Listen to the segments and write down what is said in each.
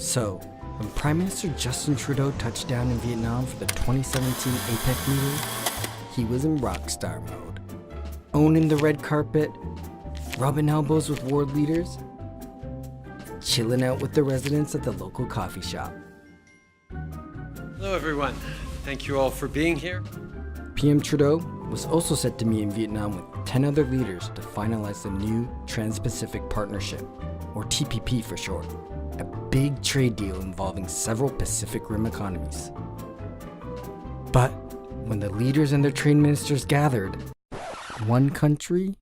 So, when Prime Minister Justin Trudeau touched down in Vietnam for the 2017 APEC meeting, he was in rock star mode. Owning the red carpet, rubbing elbows with world leaders, chilling out with the residents at the local coffee shop. Hello everyone, thank you all for being here. PM Trudeau was also set to meet in Vietnam with 10 other leaders to finalize the new Trans-Pacific Partnership, or TPP for short, a big trade deal involving several Pacific Rim economies. But when the leaders and their trade ministers gathered, one country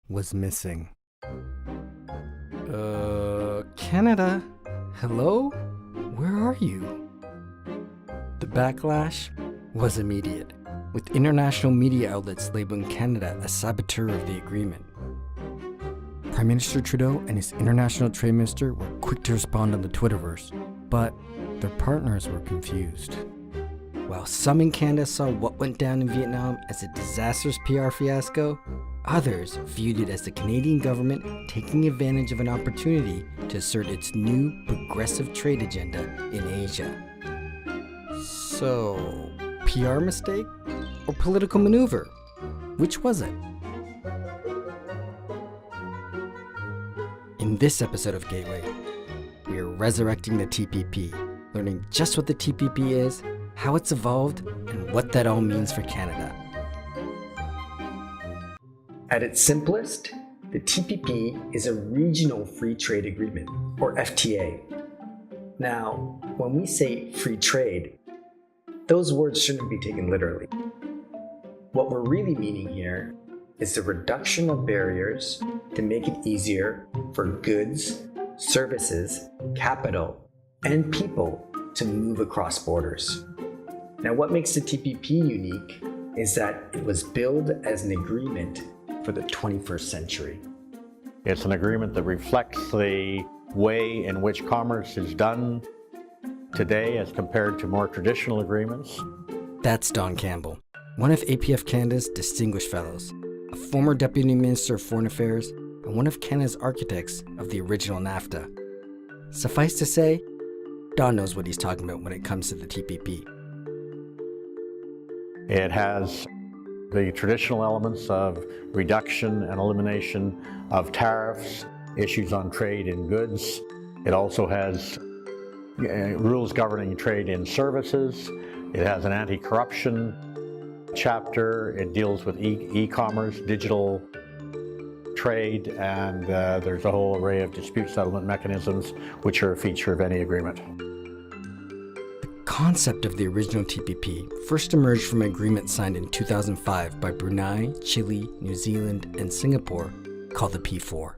was missing. Canada? Hello? Where are you? The backlash was immediate, with international media outlets labeling Canada a saboteur of the agreement. Prime Minister Trudeau and his international trade minister were quick to respond on the Twitterverse, but their partners were confused. While some in Canada saw what went down in Vietnam as a disastrous PR fiasco, others viewed it as the Canadian government taking advantage of an opportunity to assert its new progressive trade agenda in Asia. So, PR mistake or political maneuver? Which was it? In this episode of Gateway, we are resurrecting the TPP, learning just what the TPP is, how it's evolved, and what that all means for Canada. At its simplest, the TPP is a regional free trade agreement, or FTA. Now, when we say free trade, those words shouldn't be taken literally. What we're really meaning here is the reduction of barriers to make it easier for goods, services, capital, and people to move across borders. Now, what makes the TPP unique is that it was billed as an agreement for the 21st century. It's an agreement that reflects the way in which commerce is done today as compared to more traditional agreements. That's Don Campbell, one of APF Canada's distinguished fellows, a former Deputy Minister of Foreign Affairs and one of Canada's architects of the original NAFTA. Suffice to say, Don knows what he's talking about when it comes to the TPP. It has the traditional elements of reduction and elimination of tariffs, issues on trade in goods. It also has rules governing trade in services. It has an anti-corruption chapter. It deals with e-commerce, digital trade, and there's a whole array of dispute settlement mechanisms which are a feature of any agreement. The concept of the original TPP first emerged from an agreement signed in 2005 by Brunei, Chile, New Zealand, and Singapore called the P4.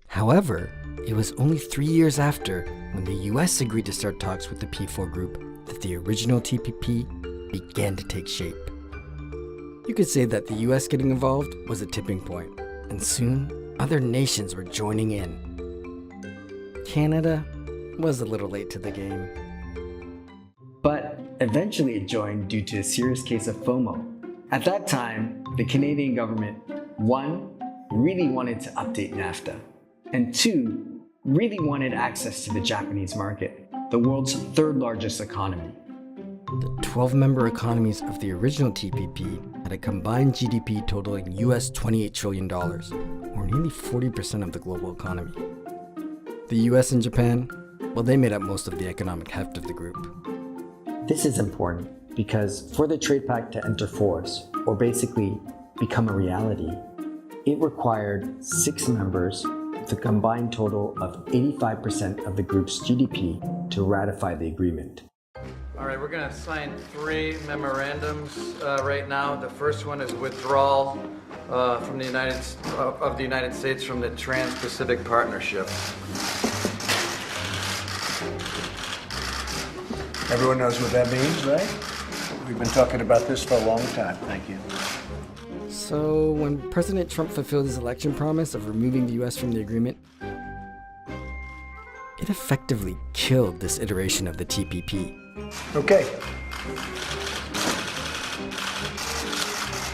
However, it was only 3 years after, when the US agreed to start talks with the P4 group, that the original TPP began to take shape. You could say that the US getting involved was a tipping point, and soon other nations were joining in. Canada was a little late to the game. But eventually it joined due to a serious case of FOMO. At that time, the Canadian government, 1, really wanted to update NAFTA, and 2, really wanted access to the Japanese market, the world's third largest economy. The 12-member economies of the original TPP had a combined GDP totaling US $28 trillion, or nearly 40% of the global economy. The US and Japan, well, they made up most of the economic heft of the group. This is important because for the trade pact to enter force, or basically become a reality, it required 6 members with a combined total of 85% of the group's GDP to ratify the agreement. All right, we're going to sign 3 memorandums right now. The first one is withdrawal from the United States from the Trans-Pacific Partnership. Everyone knows what that means, right? We've been talking about this for a long time. Thank you. So, when President Trump fulfilled his election promise of removing the US from the agreement, it effectively killed this iteration of the TPP. Okay.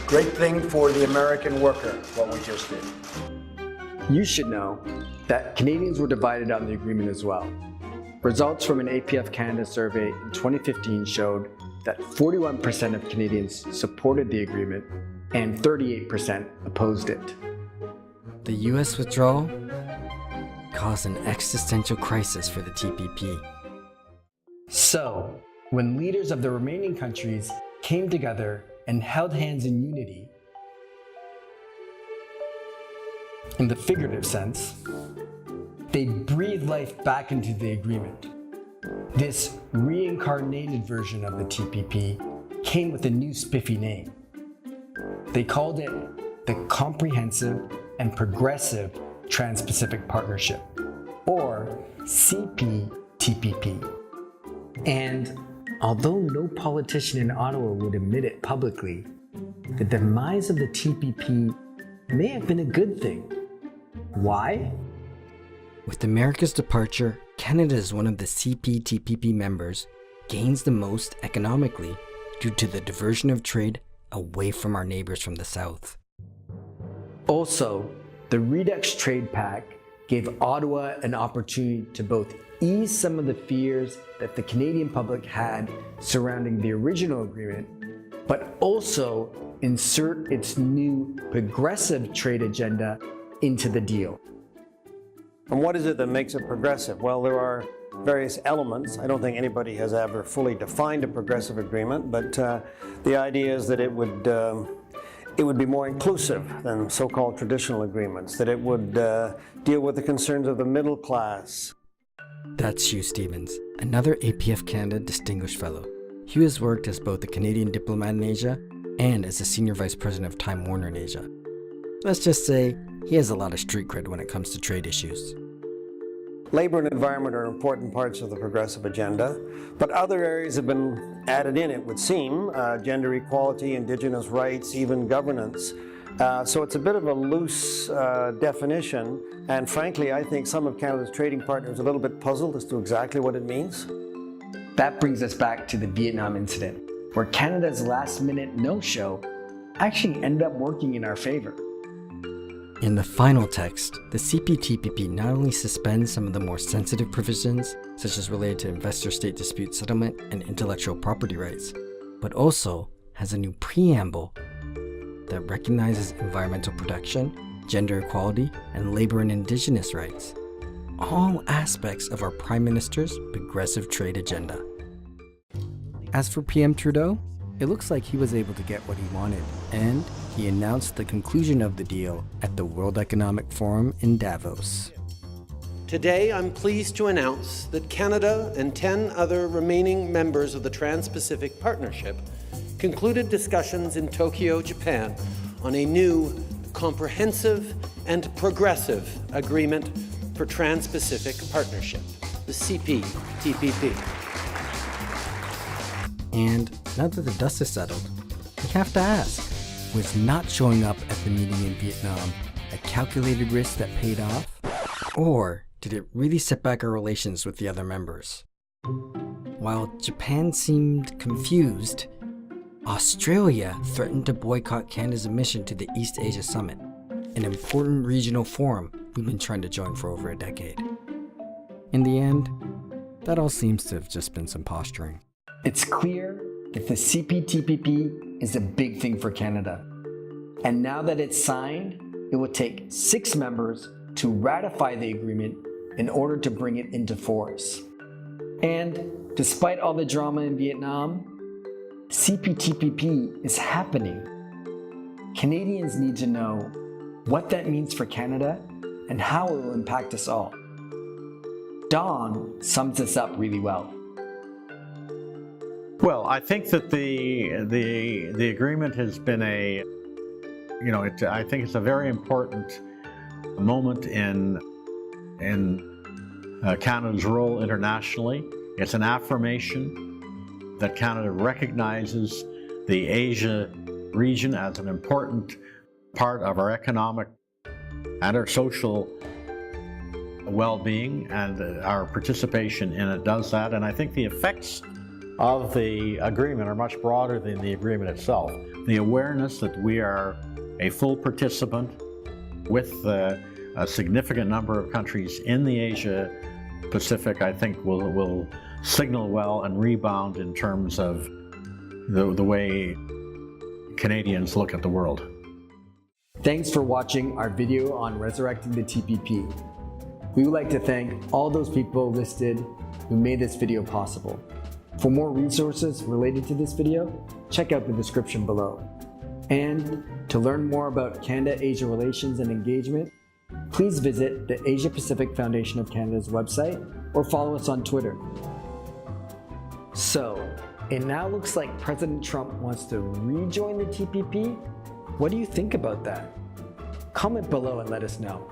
Great thing for the American worker, what we just did. You should know that Canadians were divided on the agreement as well. Results from an APF Canada survey in 2015 showed that 41% of Canadians supported the agreement and 38% opposed it. The US withdrawal caused an existential crisis for the TPP. So, when leaders of the remaining countries came together and held hands in unity, in the figurative sense, they breathed life back into the agreement. This reincarnated version of the TPP came with a new spiffy name. They called it the Comprehensive and Progressive Trans-Pacific Partnership, or CPTPP. And although no politician in Ottawa would admit it publicly, the demise of the TPP may have been a good thing. Why? With America's departure, Canada as one of the CPTPP members gains the most economically due to the diversion of trade away from our neighbors from the south. Also, the Redux Trade Pact gave Ottawa an opportunity to both ease some of the fears that the Canadian public had surrounding the original agreement, but also insert its new progressive trade agenda into the deal. And what is it that makes it progressive? Well, there are various elements. I don't think anybody has ever fully defined a progressive agreement, but the idea is that it would be more inclusive than so-called traditional agreements, that it would deal with the concerns of the middle class. That's Hugh Stevens, another APF Canada Distinguished Fellow. Hugh has worked as both a Canadian diplomat in Asia and as a Senior Vice President of Time Warner in Asia. Let's just say he has a lot of street cred when it comes to trade issues. Labor and environment are important parts of the progressive agenda, but other areas have been added in, it would seem, gender equality, Indigenous rights, even governance. So it's a bit of a loose definition, and frankly, I think some of Canada's trading partners are a little bit puzzled as to exactly what it means. That brings us back to the Vietnam incident, where Canada's last-minute no-show actually ended up working in our favor. In the final text, the CPTPP not only suspends some of the more sensitive provisions, such as related to investor-state dispute settlement and intellectual property rights, but also has a new preamble that recognizes environmental protection, gender equality, and labor and Indigenous rights, all aspects of our Prime Minister's progressive trade agenda. As for PM Trudeau, it looks like he was able to get what he wanted, and he announced the conclusion of the deal at the World Economic Forum in Davos. Today, I'm pleased to announce that Canada and 10 other remaining members of the Trans-Pacific Partnership concluded discussions in Tokyo, Japan, on a new, comprehensive and progressive agreement for Trans-Pacific Partnership, the CPTPP. And now that the dust is settled, we have to ask, was not showing up at the meeting in Vietnam a calculated risk that paid off? Or did it really set back our relations with the other members? While Japan seemed confused, Australia threatened to boycott Canada's admission to the East Asia Summit, an important regional forum we've been trying to join for over a decade. In the end, that all seems to have just been some posturing. It's clear that the CPTPP is a big thing for Canada. And now that it's signed, it will take 6 members to ratify the agreement in order to bring it into force. And despite all the drama in Vietnam, CPTPP is happening. Canadians need to know what that means for Canada and how it will impact us all. Don sums this up really well. Well, I think that the agreement has been I think it's a very important moment in Canada's role internationally. It's an affirmation that Canada recognizes the Asia region as an important part of our economic and our social well-being, and our participation in it does that. And I think the effects of the agreement are much broader than the agreement itself. The awareness that we are a full participant with a significant number of countries in the Asia Pacific, I think, will signal well and rebound in terms of the way Canadians look at the world. Thanks for watching our video on Resurrecting the TPP. We would like to thank all those people listed who made this video possible. For more resources related to this video, check out the description below. And to learn more about Canada-Asia relations and engagement, please visit the Asia Pacific Foundation of Canada's website or follow us on Twitter. So, it now looks like President Trump wants to rejoin the TPP. What do you think about that? Comment below and let us know.